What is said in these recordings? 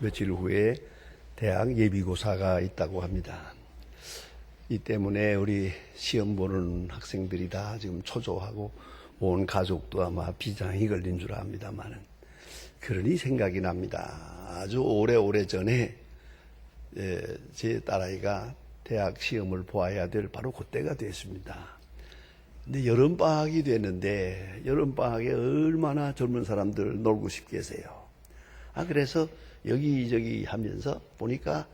며칠 후에 대학 예비고사가 있다고 합니다. 이 때문에 우리 시험 보는 학생들이 다 지금 초조하고 온 가족도 아마 비장이 걸린 줄 압니다만은, 그러니 생각이 납니다. 아주 오래 전에 제 딸아이가 대학 시험을 보아야 될 바로 그때가 됐습니다. 근데 여름방학이 됐는데, 여름방학에 얼마나 젊은 사람들 놀고 싶겠어요. 그래서 여기저기 하면서 보니까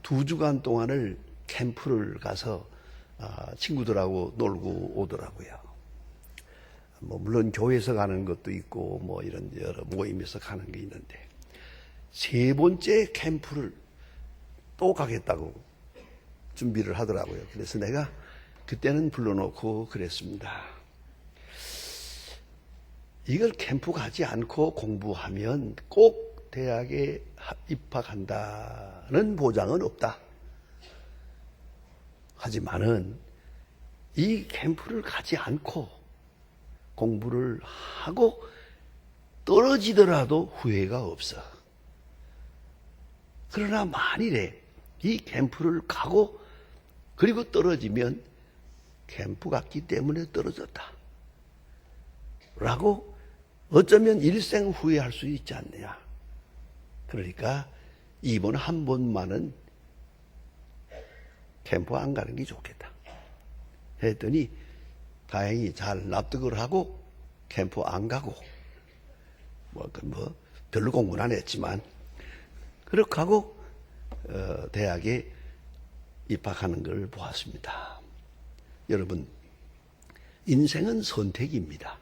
2주간 동안을 캠프를 가서 친구들하고 놀고 오더라고요. 물론 교회에서 가는 것도 있고 이런 여러 모임에서 가는 게 있는데, 3번째 캠프를 또 가겠다고 준비를 하더라고요. 그래서 내가 그때는 불러놓고 그랬습니다. 이걸 캠프 가지 않고 공부하면 꼭 대학에 입학한다는 보장은 없다. 하지만은 이 캠프를 가지 않고 공부를 하고 떨어지더라도 후회가 없어. 그러나 만일에 이 캠프를 가고 그리고 떨어지면 캠프 갔기 때문에 떨어졌다 라고 어쩌면 일생 후회할 수 있지 않느냐. 그러니까 이번 한 번만은 캠프 안 가는 게 좋겠다 했더니, 다행히 잘 납득을 하고 캠프 안 가고 별로 공부는 안 했지만 그렇게 하고 대학에 입학하는 걸 보았습니다. 여러분, 인생은 선택입니다.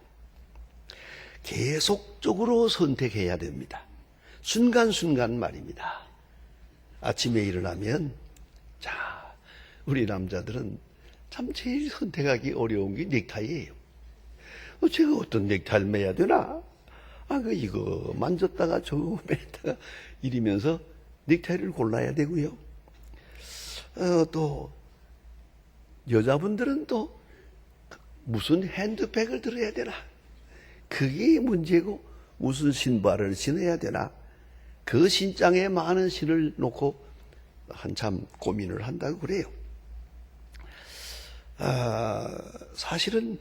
계속적으로 선택해야 됩니다. 순간순간 말입니다. 아침에 일어나면, 우리 남자들은 참 제일 선택하기 어려운 게 넥타이예요. 제가 어떤 넥타이를 매야 되나? 이거 만졌다가 저거 맸다가 이러면서 넥타이를 골라야 되고요. 또 여자분들은 또 무슨 핸드백을 들어야 되나? 그게 문제고, 무슨 신발을 신어야 되나? 그 신장에 많은 신을 놓고 한참 고민을 한다고 그래요. 사실은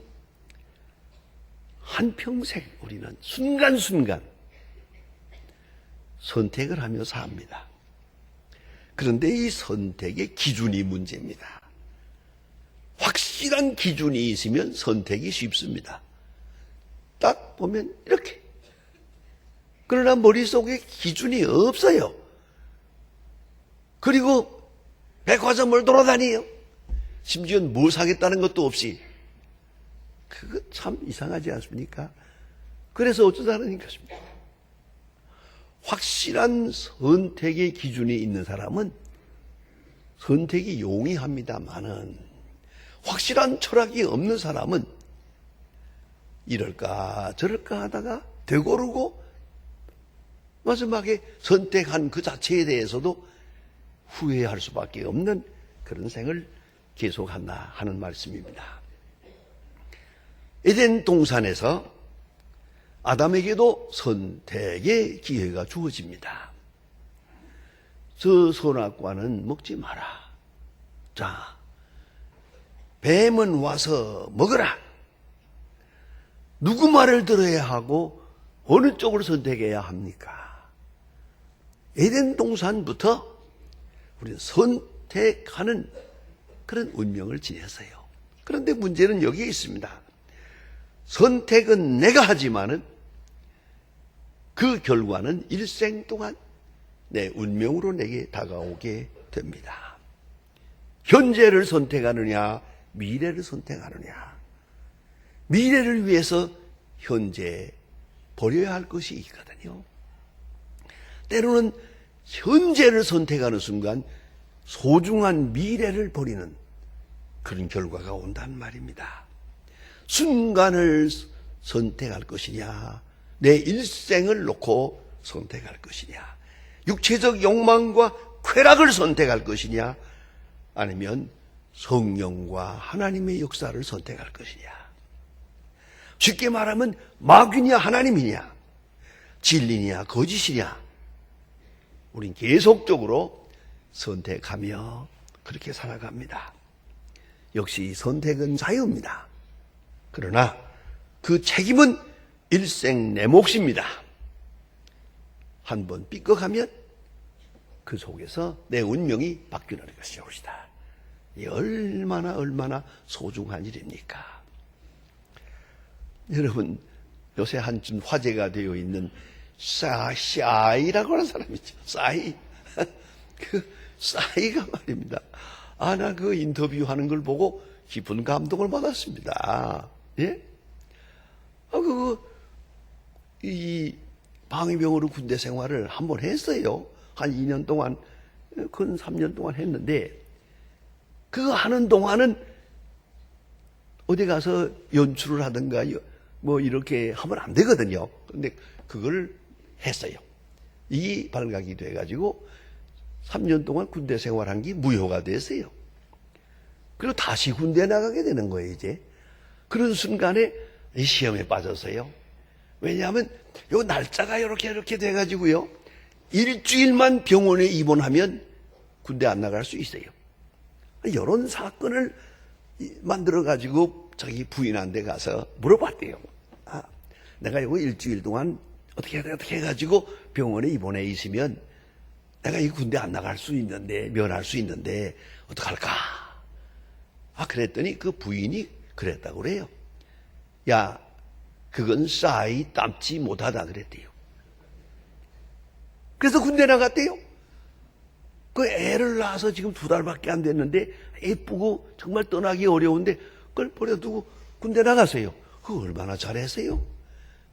한평생 우리는 순간순간 선택을 하며 삽니다. 그런데 이 선택의 기준이 문제입니다. 확실한 기준이 있으면 선택이 쉽습니다. 딱 보면 이렇게. 그러나 머릿속에 기준이 없어요. 그리고 백화점을 돌아다니요. 심지어 뭘 사겠다는 것도 없이. 그거 참 이상하지 않습니까? 그래서 어쩌자는 것입니다. 확실한 선택의 기준이 있는 사람은 선택이 용이합니다만은, 확실한 철학이 없는 사람은 이럴까 저럴까 하다가 되고르고 마지막에 선택한 그 자체에 대해서도 후회할 수밖에 없는 그런 생을 계속한다 하는 말씀입니다. 에덴 동산에서 아담에게도 선택의 기회가 주어집니다. 저 선악과는 먹지 마라. 자, 뱀은 와서 먹어라. 누구 말을 들어야 하고 어느 쪽을 선택해야 합니까? 에덴 동산부터 우리는 선택하는 그런 운명을 지냈어요. 그런데 문제는 여기에 있습니다. 선택은 내가 하지만은 그 결과는 일생 동안 내 운명으로 내게 다가오게 됩니다. 현재를 선택하느냐, 미래를 선택하느냐. 미래를 위해서 현재 버려야 할 것이 있거든요. 때로는 현재를 선택하는 순간 소중한 미래를 버리는 그런 결과가 온단 말입니다. 순간을 선택할 것이냐, 내 일생을 놓고 선택할 것이냐, 육체적 욕망과 쾌락을 선택할 것이냐, 아니면 성령과 하나님의 역사를 선택할 것이냐. 쉽게 말하면 마귀냐 하나님이냐, 진리냐 거짓이냐, 우린 계속적으로 선택하며 그렇게 살아갑니다. 역시 선택은 자유입니다. 그러나 그 책임은 일생 내 몫입니다. 한번 삐걱하면 그 속에서 내 운명이 바뀌는 것이옵니다. 이 얼마나 소중한 일입니까? 여러분, 요새 한쯤 화제가 되어 있는 싸이라고 하는 사람이 있죠. 싸이. 그 싸이가 말입니다. 나 그 인터뷰하는 걸 보고 깊은 감동을 받았습니다. 예? 이 방위병으로 군대 생활을 한번 했어요. 한 2년 동안, 근 3년 동안 했는데, 그거 하는 동안은 어디 가서 연출을 하든가, 뭐 이렇게 하면 안 되거든요. 근데 그걸 했어요. 이 발각이 돼가지고 3년 동안 군대 생활한 게 무효가 됐어요. 그리고 다시 군대 나가게 되는 거예요, 이제. 그런 순간에 이 시험에 빠졌어요. 왜냐하면 요 날짜가 이렇게 돼가지고요. 일주일만 병원에 입원하면 군대 안 나갈 수 있어요. 이런 사건을 만들어가지고 자기 부인한테 가서 물어봤대요. 내가 이거 일주일 동안 어떻게 해가지고 병원에 입원해 있으면 내가 이 군대 안 나갈 수 있는데, 면할 수 있는데, 어떡할까? 그랬더니 그 부인이 그랬다고 그래요. 야, 그건 싸이 땀지 못하다 그랬대요. 그래서 군대 나갔대요. 그 애를 낳아서 지금 2달밖에 안 됐는데, 예쁘고 정말 떠나기 어려운데, 그걸 버려두고 군대 나갔어요. 그거 얼마나 잘했어요?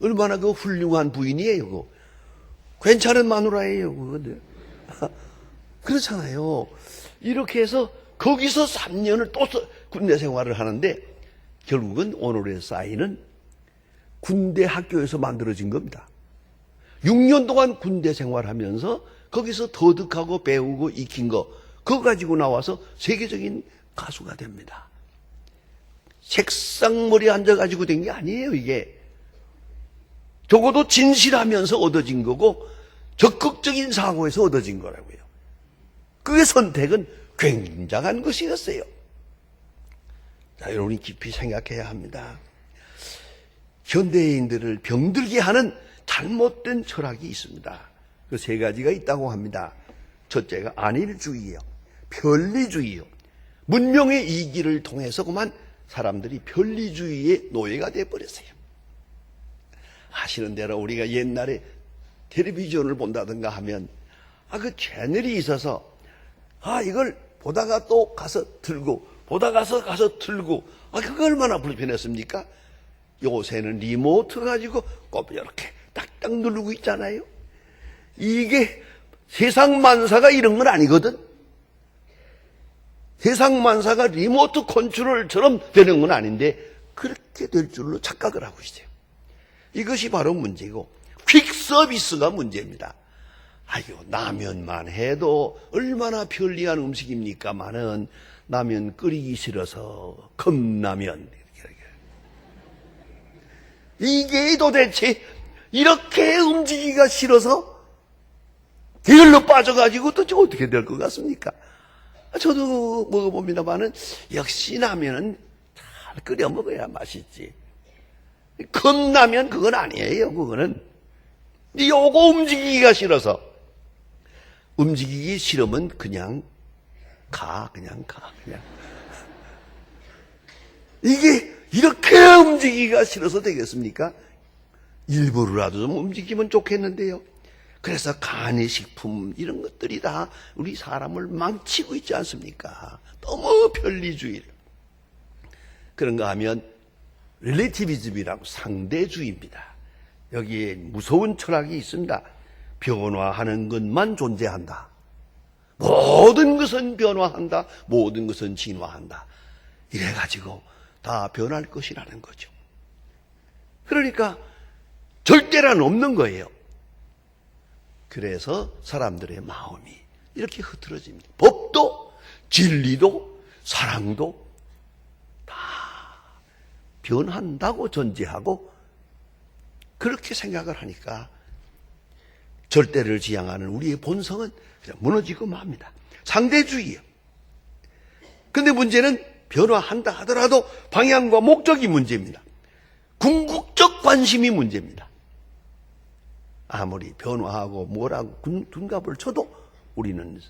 얼마나 그 훌륭한 부인이에요, 그거. 괜찮은 마누라예요, 그거. 그렇잖아요. 이렇게 해서 거기서 3년을 또 군대 생활을 하는데 결국은 오늘의 싸이는 군대 학교에서 만들어진 겁니다. 6년 동안 군대 생활하면서 거기서 터득하고 배우고 익힌 거 그거 가지고 나와서 세계적인 가수가 됩니다. 책상머리에 앉아가지고 된 게 아니에요, 이게. 적어도 진실하면서 얻어진 거고 적극적인 사고에서 얻어진 거라고요. 그의 선택은 굉장한 것이었어요. 자, 여러분이 깊이 생각해야 합니다. 현대인들을 병들게 하는 잘못된 철학이 있습니다. 그 3가지가 있다고 합니다. 첫째가 안일주의예요. 편리주의요. 문명의 이기를 통해서 그만 사람들이 편리주의의 노예가 되어버렸어요. 아시는 대로 우리가 옛날에 텔레비전을 본다든가 하면 그 채널이 있어서 이걸 보다가 또 가서 틀고 보다가 가서 틀고 그거 얼마나 불편했습니까? 요새는 리모트 가지고 꼭 이렇게 딱딱 누르고 있잖아요. 이게 세상 만사가 이런 건 아니거든. 세상 만사가 리모트 컨트롤처럼 되는 건 아닌데 그렇게 될 줄로 착각을 하고 있어요. 이것이 바로 문제고 퀵 서비스가 문제입니다. 라면만 해도 얼마나 편리한 음식입니까마는 라면 끓이기 싫어서 컵라면. 이게 도대체 이렇게 움직이기가 싫어서 게을러 빠져가지고 도대체 어떻게 될 것 같습니까? 저도 먹어봅니다만은 역시 라면은 잘 끓여 먹어야 맛있지. 컵라면 그건 아니에요. 그거는 요거 움직이기가 싫어서. 움직이기 싫으면 그냥 가. 이게 이렇게 움직이기가 싫어서 되겠습니까? 일부러라도 좀 움직이면 좋겠는데요. 그래서 간이식품 이런 것들이 다 우리 사람을 망치고 있지 않습니까? 너무 편리주의. 그런가 하면 릴레이티비즘이라고 상대주의입니다. 여기에 무서운 철학이 있습니다. 변화하는 것만 존재한다. 모든 것은 변화한다. 모든 것은 진화한다. 이래가지고 다 변할 것이라는 거죠. 그러니까 절대란 없는 거예요. 그래서 사람들의 마음이 이렇게 흐트러집니다. 법도 진리도 사랑도 다 변한다고 전제하고 그렇게 생각을 하니까 절대를 지향하는 우리의 본성은 그냥 무너지고 맙니다. 상대주의예요. 근데 문제는 변화한다 하더라도 방향과 목적이 문제입니다. 궁극적 관심이 문제입니다. 아무리 변화하고 뭐라고 둔갑을 쳐도 우리는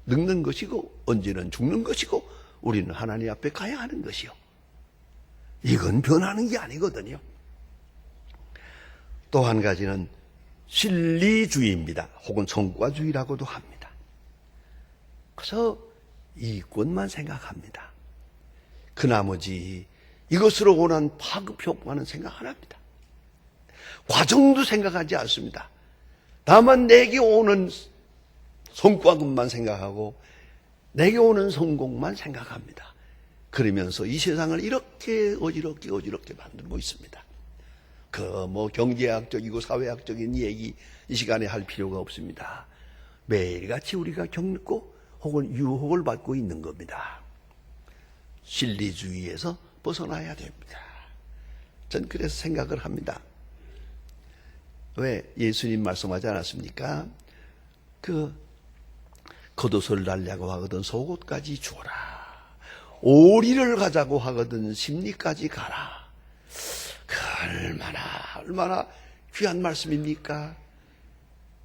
늙는 것이고 언제는 죽는 것이고 우리는 하나님 앞에 가야 하는 것이요. 이건 변하는 게 아니거든요. 또 한 가지는 실리주의입니다. 혹은 성과주의라고도 합니다. 그래서 이익권만 생각합니다. 그 나머지 이것으로 오는 파급 효과는 생각 안 합니다. 과정도 생각하지 않습니다. 다만 내게 오는 성과급만 생각하고 내게 오는 성공만 생각합니다. 그러면서 이 세상을 이렇게 어지럽게 만들고 있습니다. 경제학적이고 사회학적인 얘기 이 시간에 할 필요가 없습니다. 매일같이 우리가 겪고 혹은 유혹을 받고 있는 겁니다. 실리주의에서 벗어나야 됩니다. 전 그래서 생각을 합니다. 왜 예수님 말씀하지 않았습니까? 겉옷을 달라고 하거든 속옷까지 주어라. 오리를 가자고 하거든 심리까지 가라. 얼마나 귀한 말씀입니까?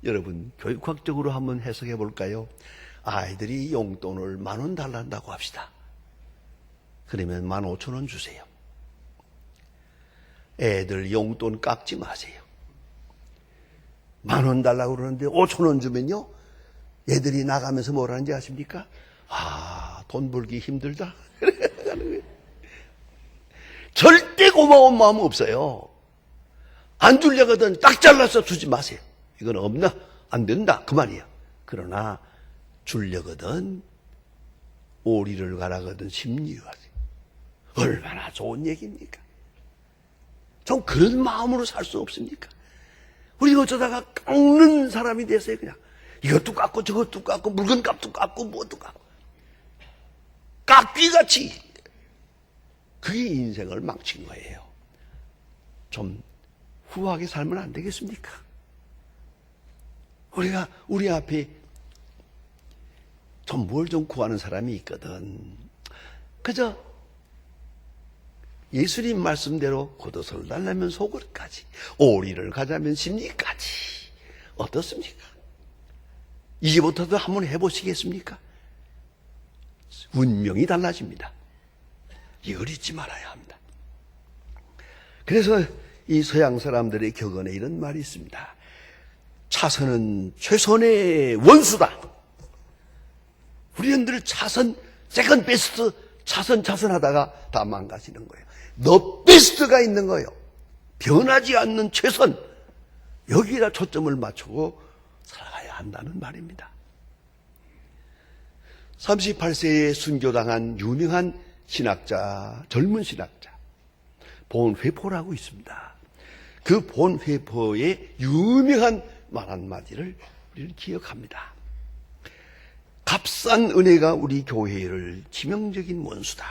여러분, 교육학적으로 한번 해석해 볼까요? 아이들이 용돈을 10,000원 달란다고 합시다. 그러면 15,000원 주세요. 애들 용돈 깎지 마세요. 10,000원 달라고 그러는데 5,000원 주면요, 애들이 나가면서 뭐라는지 아십니까? 돈 벌기 힘들다. 절대 고마운 마음 없어요. 안 주려거든 딱 잘라서 주지 마세요. 이건 없나? 안 된다. 그 말이야. 그러나 주려거든 오리를 가라거든 심리하세요. 얼마나 좋은 얘기입니까? 전 그런 마음으로 살 수 없습니까? 우리가 어쩌다가 깎는 사람이 됐어요. 그냥 이것도 깎고 저것도 깎고 물건값도 깎고 뭐도 깎고 깎기같이. 그게 인생을 망친 거예요. 좀 후하게 살면 안 되겠습니까? 우리가 우리 앞에 좀 뭘 좀 구하는 사람이 있거든. 그저 예수님 말씀대로 겉옷을 달라면 속옷까지, 오리를 가자면 심리까지. 어떻습니까? 이제부터도 한번 해보시겠습니까? 운명이 달라집니다. 이걸 잊지 말아야 합니다. 그래서 이 서양 사람들의 격언에 이런 말이 있습니다. 차선은 최선의 원수다. 우리는 늘 차선, 세컨 베스트, 차선 하다가 다 망가지는 거예요. 너 베스트가 있는 거예요. 변하지 않는 최선. 여기다 초점을 맞추고 살아가야 한다는 말입니다. 38세에 순교당한 유명한 신학자, 젊은 신학자 본회포라고 있습니다. 그 본회포의 유명한 말 한마디를 우리는 기억합니다. 값싼 은혜가 우리 교회를 치명적인 원수다.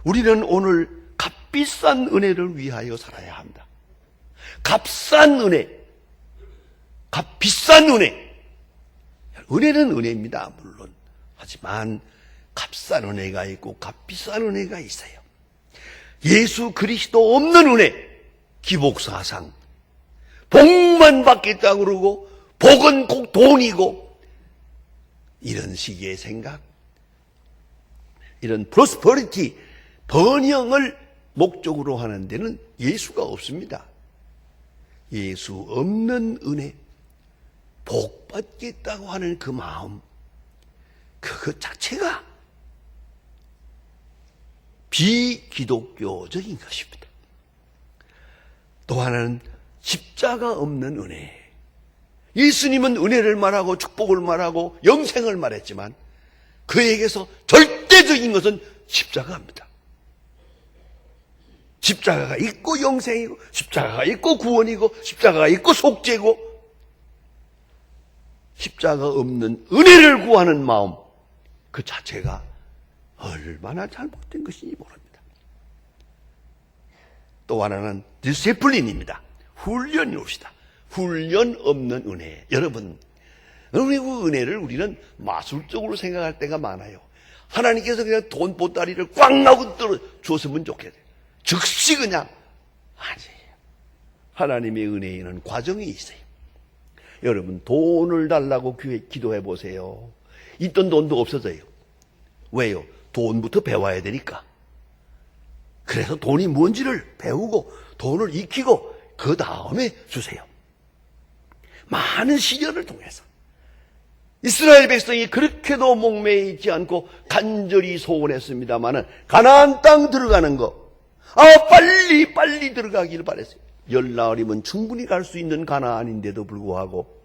우리는 오늘 값비싼 은혜를 위하여 살아야 한다. 값싼 은혜, 값비싼 은혜. 은혜는 은혜입니다, 물론. 하지만 값싼 은혜가 있고 값비싼 은혜가 있어요. 예수 그리스도 없는 은혜, 기복사상, 복만 받겠다고 그러고 복은 꼭 돈이고, 이런 식의 생각, 이런 프로스퍼리티, 번영을 목적으로 하는 데는 예수가 없습니다. 예수 없는 은혜, 복 받겠다고 하는 그 마음, 그것 자체가 비기독교적인 것입니다. 또 하나는 십자가 없는 은혜. 예수님은 은혜를 말하고 축복을 말하고 영생을 말했지만 그에게서 절대적인 것은 십자가입니다. 십자가가 있고 영생이고, 십자가가 있고 구원이고, 십자가가 있고 속죄고, 십자가 없는 은혜를 구하는 마음, 그 자체가 얼마나 잘못된 것인지 모릅니다. 또 하나는 디시플린입니다. 훈련이 옵시다. 훈련 없는 은혜. 여러분, 우리 그 은혜를 우리는 마술적으로 생각할 때가 많아요. 하나님께서 그냥 돈 보따리를 꽉 나고 줬으면 좋겠어요. 즉시 그냥. 아니에요. 하나님의 은혜에는 과정이 있어요. 여러분, 돈을 달라고 기도해 보세요. 있던 돈도 없어져요. 왜요? 돈부터 배워야 되니까. 그래서 돈이 뭔지를 배우고 돈을 익히고 그 다음에 주세요. 많은 시련을 통해서 이스라엘 백성이 그렇게도 목매여 있지 않고 간절히 소원했습니다마는 가나안 땅 들어가는 거, 빨리 들어가기를 바랬어요. 10나흘이면 충분히 갈 수 있는 가나안인데도 불구하고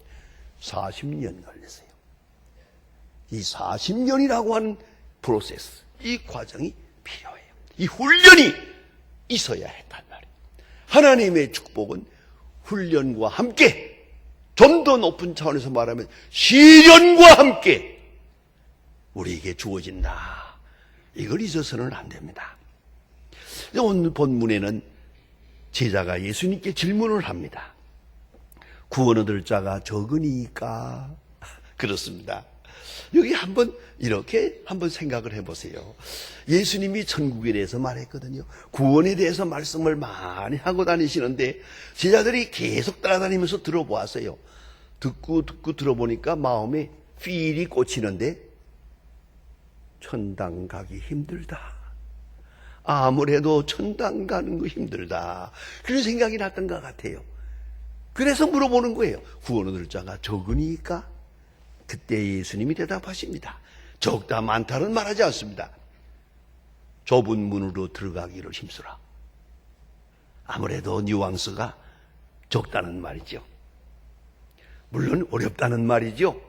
40년 걸렸어요. 이 40년이라고 하는 프로세스, 이 과정이 필요해요. 이 훈련이 있어야 했단 말이에요. 하나님의 축복은 훈련과 함께, 좀 더 높은 차원에서 말하면 시련과 함께 우리에게 주어진다. 이걸 잊어서는 안 됩니다. 오늘 본문에는 제자가 예수님께 질문을 합니다. 구원 얻을 자가 적으니까. 그렇습니다. 여기 이렇게 한번 생각을 해보세요. 예수님이 천국에 대해서 말했거든요. 구원에 대해서 말씀을 많이 하고 다니시는데 제자들이 계속 따라다니면서 들어보았어요. 듣고 들어보니까 마음에 필이 꽂히는데 천당 가기 힘들다. 아무래도 천당 가는 거 힘들다. 그런 생각이 났던 것 같아요. 그래서 물어보는 거예요. 구원 얻을 자가 적으니까? 그때 예수님이 대답하십니다. 적다 많다는 말하지 않습니다. 좁은 문으로 들어가기를 힘쓰라. 아무래도 뉘앙스가 적다는 말이죠. 물론 어렵다는 말이죠.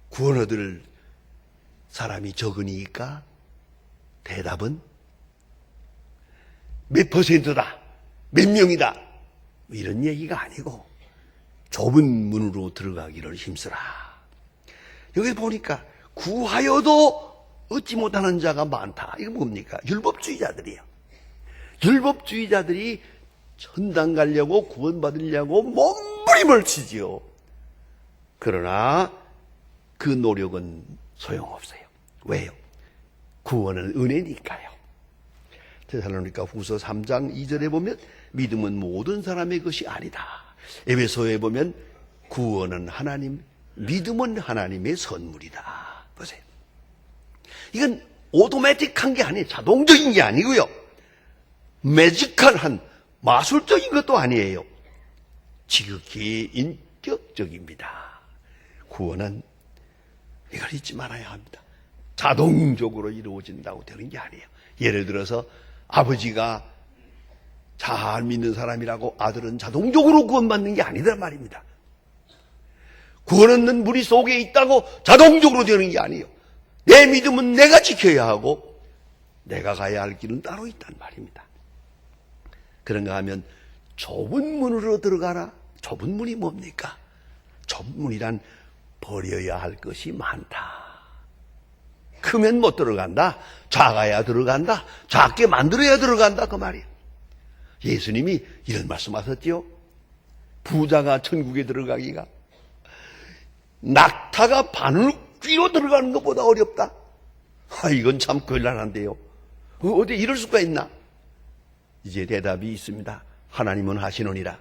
구원 얻을 사람이 적으니까 대답은 몇 퍼센트다, 몇 명이다, 이런 얘기가 아니고 좁은 문으로 들어가기를 힘쓰라. 여기 보니까 구하여도 얻지 못하는 자가 많다. 이거 뭡니까? 율법주의자들이에요. 율법주의자들이 천당 가려고 구원받으려고 몸부림을 치지요. 그러나 그 노력은 소용없어요. 왜요? 구원은 은혜니까요. 데살로니가 후서 3장 2절에 보면 믿음은 모든 사람의 것이 아니다. 에베소에 보면 구원은 믿음은 하나님의 선물이다. 보세요. 이건 오토매틱한 게 아니에요. 자동적인 게 아니고요. 매지컬한 마술적인 것도 아니에요. 지극히 인격적입니다. 구원은 이걸 잊지 말아야 합니다. 자동적으로 이루어진다고 되는 게 아니에요. 예를 들어서 아버지가 잘 믿는 사람이라고 아들은 자동적으로 구원받는 게 아니란 말입니다. 구원 얻는 무리 속에 있다고 자동적으로 되는 게 아니에요. 내 믿음은 내가 지켜야 하고 내가 가야 할 길은 따로 있단 말입니다. 그런가 하면 좁은 문으로 들어가라. 좁은 문이 뭡니까? 좁은 문이란 버려야 할 것이 많다. 크면 못 들어간다. 작아야 들어간다. 작게 만들어야 들어간다. 그 말이에요. 예수님이 이런 말씀하셨죠. 부자가 천국에 들어가기가 낙타가 바늘귀로 들어가는 것보다 어렵다. 이건 참 곤란한데요. 어디 이럴 수가 있나? 이제 대답이 있습니다. 하나님은 하시느니라.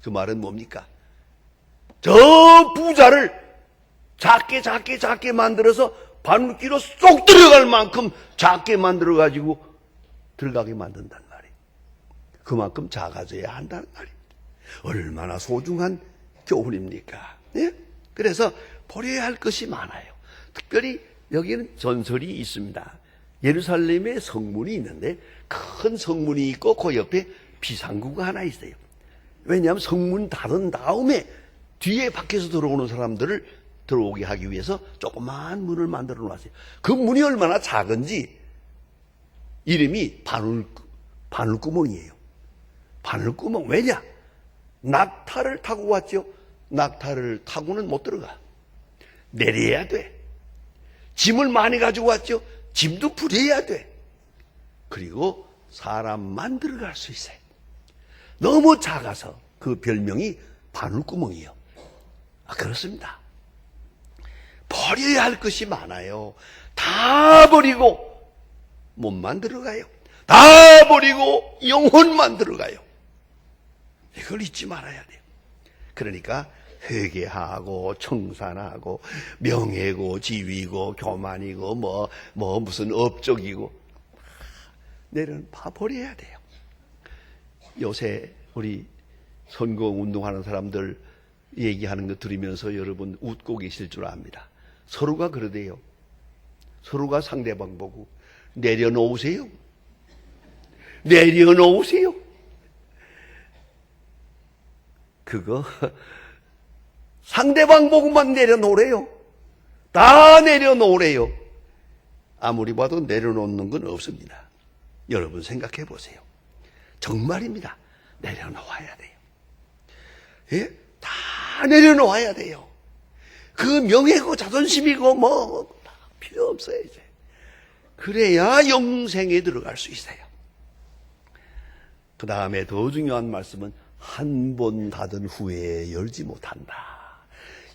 그 말은 뭡니까? 저 부자를 작게 만들어서 바늘귀로 쏙 들어갈 만큼 작게 만들어가지고 들어가게 만든단 말이에요. 그만큼 작아져야 한다는 말입니다. 얼마나 소중한 교훈입니까? 예? 그래서 버려야 할 것이 많아요. 특별히 여기는 전설이 있습니다. 예루살렘에 성문이 있는데 큰 성문이 있고 그 옆에 비상구가 하나 있어요. 왜냐하면 성문 닫은 다음에 뒤에 밖에서 들어오는 사람들을 들어오게 하기 위해서 조그마한 문을 만들어 놨어요. 그 문이 얼마나 작은지 이름이 바늘구멍이에요. 바늘구멍. 왜냐? 낙타를 타고 왔죠. 낙타를 타고는 못 들어가. 내려야 돼. 짐을 많이 가지고 왔죠. 짐도 부려야 돼. 그리고 사람만 들어갈 수 있어요. 너무 작아서 그 별명이 바늘구멍이요. 그렇습니다. 버려야 할 것이 많아요. 다 버리고 몸만 들어가요. 다 버리고 영혼만 들어가요. 이걸 잊지 말아야 돼요. 그러니까 회개하고 청산하고 명예고 지위고 교만이고 무슨 업적이고 내려는 다 버려야 돼요. 요새 우리 선거운동하는 사람들 얘기하는 거 들으면서 여러분 웃고 계실 줄 압니다. 서로가 그러대요. 서로가 상대방 보고 내려놓으세요. 내려놓으세요. 그거 상대방 보고만 내려놓으래요. 다 내려놓으래요. 아무리 봐도 내려놓는 건 없습니다. 여러분 생각해 보세요. 정말입니다. 내려놓아야 돼요. 예? 다 내려놓아야 돼요. 그 명예고 자존심이고 다 필요 없어요, 이제. 그래야 영생에 들어갈 수 있어요. 그 다음에 더 중요한 말씀은 한 번 닫은 후에 열지 못한다.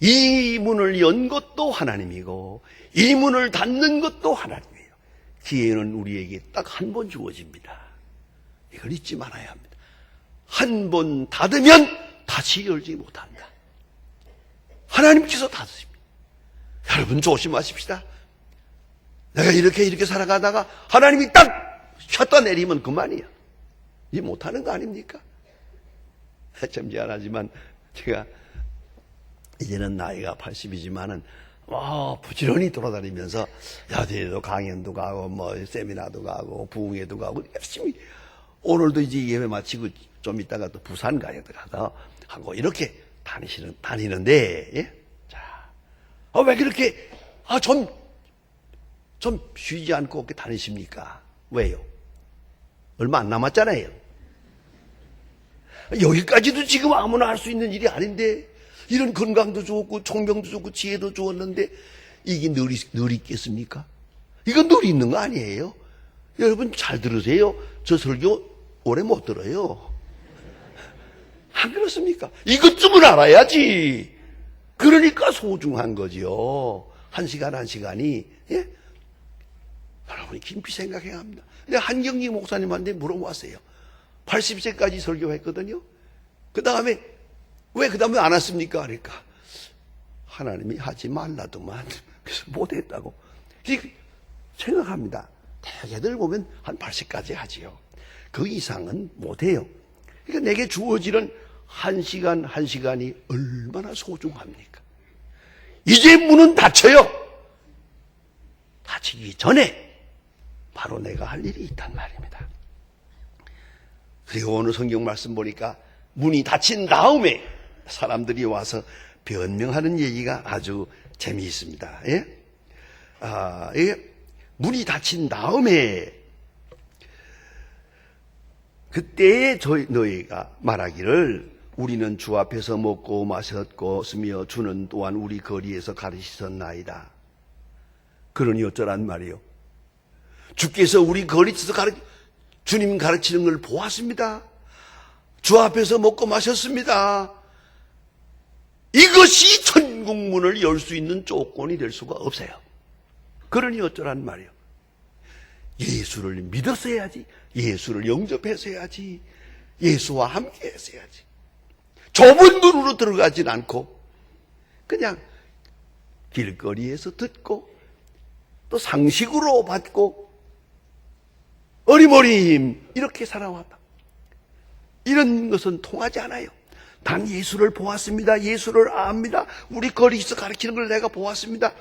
이 문을 연 것도 하나님이고 이 문을 닫는 것도 하나님이에요. 기회는 우리에게 딱 한 번 주어집니다. 이걸 잊지 말아야 합니다. 한 번 닫으면 다시 열지 못한다. 하나님께서 닫으십니다. 여러분 조심하십시다. 내가 이렇게 살아가다가 하나님이 딱 쉬었다 내리면 그만이야. 이 못하는 거 아닙니까? 참 미안하지만 제가 이제는 나이가 80이지만은 부지런히 돌아다니면서 야대도 강연도 가고 세미나도 가고 부흥회도 가고 열심히 오늘도 이제 예배 마치고 좀 이따가 또 부산 가서 하고 이렇게 다니는데 예? 자, 왜 그렇게 좀 쉬지 않고 이렇게 다니십니까? 왜요? 얼마 안 남았잖아요. 여기까지도 지금 아무나 할 수 있는 일이 아닌데 이런 건강도 좋고 총명도 좋고 지혜도 좋았는데 이게 늘 있겠습니까? 이건 늘 있는 거 아니에요? 여러분 잘 들으세요. 저 설교 오래 못 들어요. 안 그렇습니까? 이것쯤은 알아야지. 그러니까 소중한 거죠. 한 시간이. 예? 여러분이 깊이 생각해야 합니다. 내가 한경리 목사님한테 물어봤어요. 80세까지 설교했거든요. 그 다음에 왜 그 다음에 안 왔습니까? 그러니까 하나님이 하지 말라더만 그래서 못했다고. 생각합니다. 대개들 보면 한 80까지 하지요. 그 이상은 못해요. 그러니까 내게 주어지는 한 시간이 얼마나 소중합니까? 이제 문은 닫혀요. 닫히기 전에 바로 내가 할 일이 있단 말입니다. 그리고 오늘 성경 말씀 보니까 문이 닫힌 다음에 사람들이 와서 변명하는 얘기가 아주 재미있습니다. 예? 문이 닫힌 다음에 그때에 너희가 말하기를 우리는 주 앞에서 먹고 마셨고 쓰며 주는 또한 우리 거리에서 가르치셨나이다. 그러니 어쩌란 말이요. 주께서 우리 거리에서 주님 가르치는 걸 보았습니다. 주 앞에서 먹고 마셨습니다. 이것이 천국문을 열 수 있는 조건이 될 수가 없어요. 그러니 어쩌란 말이요. 예수를 믿었어야지. 예수를 영접했어야지. 예수와 함께 했어야지. 좁은 문으로 들어가진 않고 그냥 길거리에서 듣고 또 상식으로 받고 어리머림 이렇게 살아왔다. 이런 것은 통하지 않아요. 단 예수를 보았습니다. 예수를 압니다. 우리 거리에서 가르치는 걸 내가 보았습니다.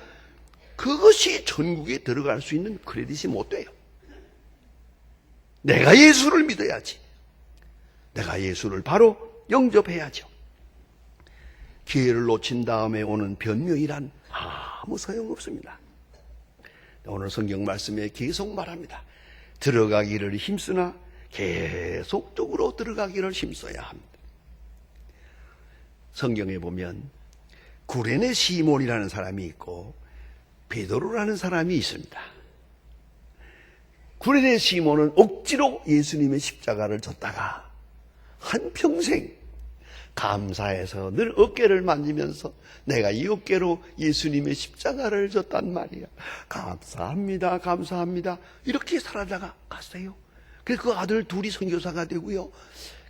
그것이 천국에 들어갈 수 있는 크레딧이 못 돼요. 내가 예수를 믿어야지. 내가 예수를 바로 영접해야죠. 기회를 놓친 다음에 오는 변명이란 아무 소용없습니다. 오늘 성경 말씀에 계속 말합니다. 들어가기를 힘쓰나 계속적으로 들어가기를 힘써야 합니다. 성경에 보면 구레네 시몬이라는 사람이 있고 베드로라는 사람이 있습니다. 구레네 시몬은 억지로 예수님의 십자가를 졌다가 한평생 감사해서 늘 어깨를 만지면서 내가 이 어깨로 예수님의 십자가를 졌단 말이야. 감사합니다. 감사합니다. 이렇게 살아다가 갔어요. 그래서 그 아들 둘이 선교사가 되고요.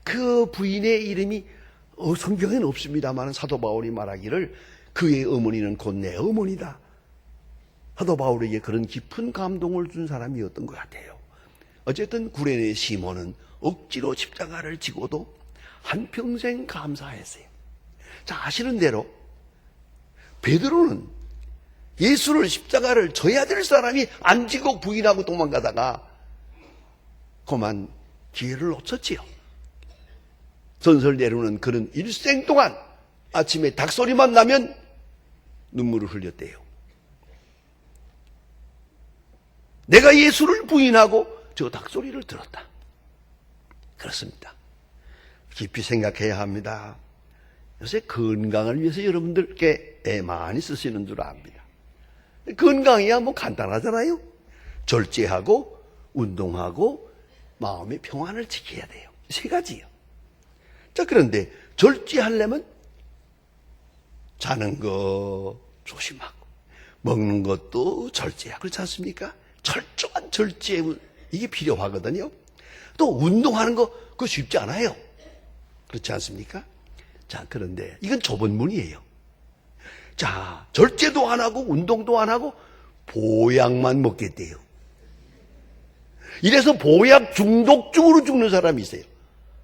그 부인의 이름이 성경에는 없습니다만 사도 바울이 말하기를 그의 어머니는 곧 내 어머니다. 사도 바울에게 그런 깊은 감동을 준 사람이었던 것 같아요. 어쨌든 구레네 시몬은 억지로 십자가를 지고도 한평생 감사했어요. 자, 아시는 대로 베드로는 예수를 십자가를 져야 될 사람이 안 지고 부인하고 도망가다가 그만 기회를 놓쳤지요. 전설대로는 그는 일생 동안 아침에 닭소리만 나면 눈물을 흘렸대요. 내가 예수를 부인하고 저 닭소리를 들었다. 그렇습니다. 깊이 생각해야 합니다. 요새 건강을 위해서 여러분들께 애 많이 쓰시는 줄 압니다. 건강이야 뭐 간단하잖아요. 절제하고 운동하고 마음의 평안을 지켜야 돼요. 세 가지요. 자, 그런데 절제하려면 자는 거 조심하고 먹는 것도 절제하고 그렇지 않습니까? 철저한 절제 이게 필요하거든요. 또 운동하는 거 그거 쉽지 않아요. 그렇지 않습니까? 자, 그런데 이건 좁은 문이에요. 자, 절제도 안 하고 운동도 안 하고 보약만 먹겠대요. 이래서 보약 중독증으로 죽는 사람이 있어요.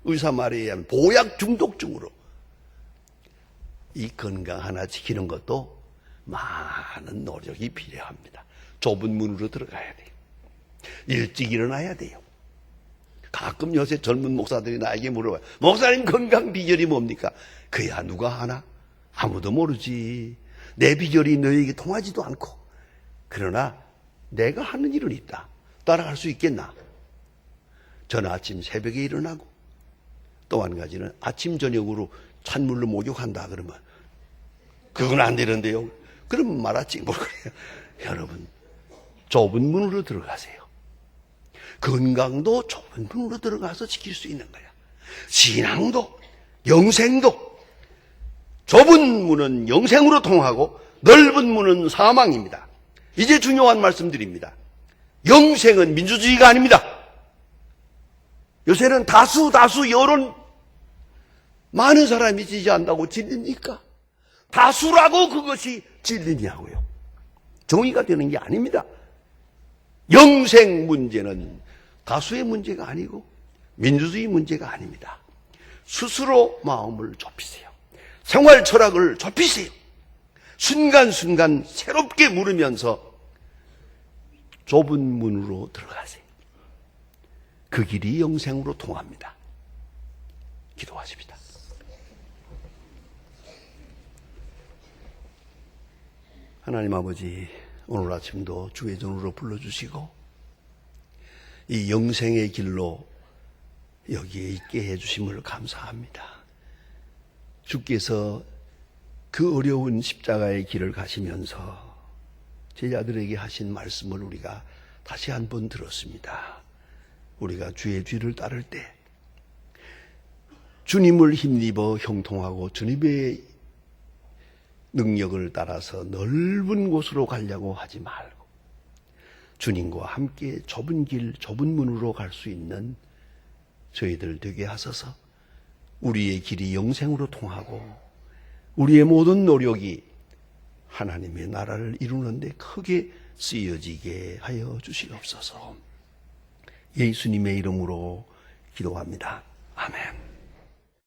의사 말에 의하면 보약 중독증으로. 이 건강 하나 지키는 것도 많은 노력이 필요합니다. 좁은 문으로 들어가야 돼요. 일찍 일어나야 돼요. 가끔 요새 젊은 목사들이 나에게 물어봐요. 목사님 건강 비결이 뭡니까? 그야 누가 하나? 아무도 모르지. 내 비결이 너에게 통하지도 않고. 그러나 내가 하는 일은 있다. 따라갈 수 있겠나? 저는 아침 새벽에 일어나고 또 한 가지는 아침 저녁으로 찬물로 목욕한다 그러면 그건 안 되는데요. 그러면 말았지 뭘 그래요. 여러분 좁은 문으로 들어가세요. 건강도 좁은 문으로 들어가서 지킬 수 있는 거야. 신앙도 영생도 좁은 문은 영생으로 통하고 넓은 문은 사망입니다. 이제 중요한 말씀드립니다. 영생은 민주주의가 아닙니다. 요새는 다수 여론 많은 사람이 지지한다고 진리입니까? 다수라고 그것이 진리냐고요. 정의가 되는 게 아닙니다. 영생 문제는 다수의 문제가 아니고 민주주의 문제가 아닙니다. 스스로 마음을 좁히세요. 생활 철학을 좁히세요. 순간순간 새롭게 물으면서 좁은 문으로 들어가세요. 그 길이 영생으로 통합니다. 기도하십니다. 하나님 아버지, 오늘 아침도 주의 전으로 불러주시고 이 영생의 길로 여기에 있게 해주심을 감사합니다. 주께서 그 어려운 십자가의 길을 가시면서 제자들에게 하신 말씀을 우리가 다시 한번 들었습니다. 우리가 주의 뒤를 따를 때 주님을 힘입어 형통하고 주님의 능력을 따라서 넓은 곳으로 가려고 하지 말고 주님과 함께 좁은 길, 좁은 문으로 갈 수 있는 저희들 되게 하소서. 우리의 길이 영생으로 통하고 우리의 모든 노력이 하나님의 나라를 이루는 데 크게 쓰여지게 하여 주시옵소서. 예수님의 이름으로 기도합니다. 아멘.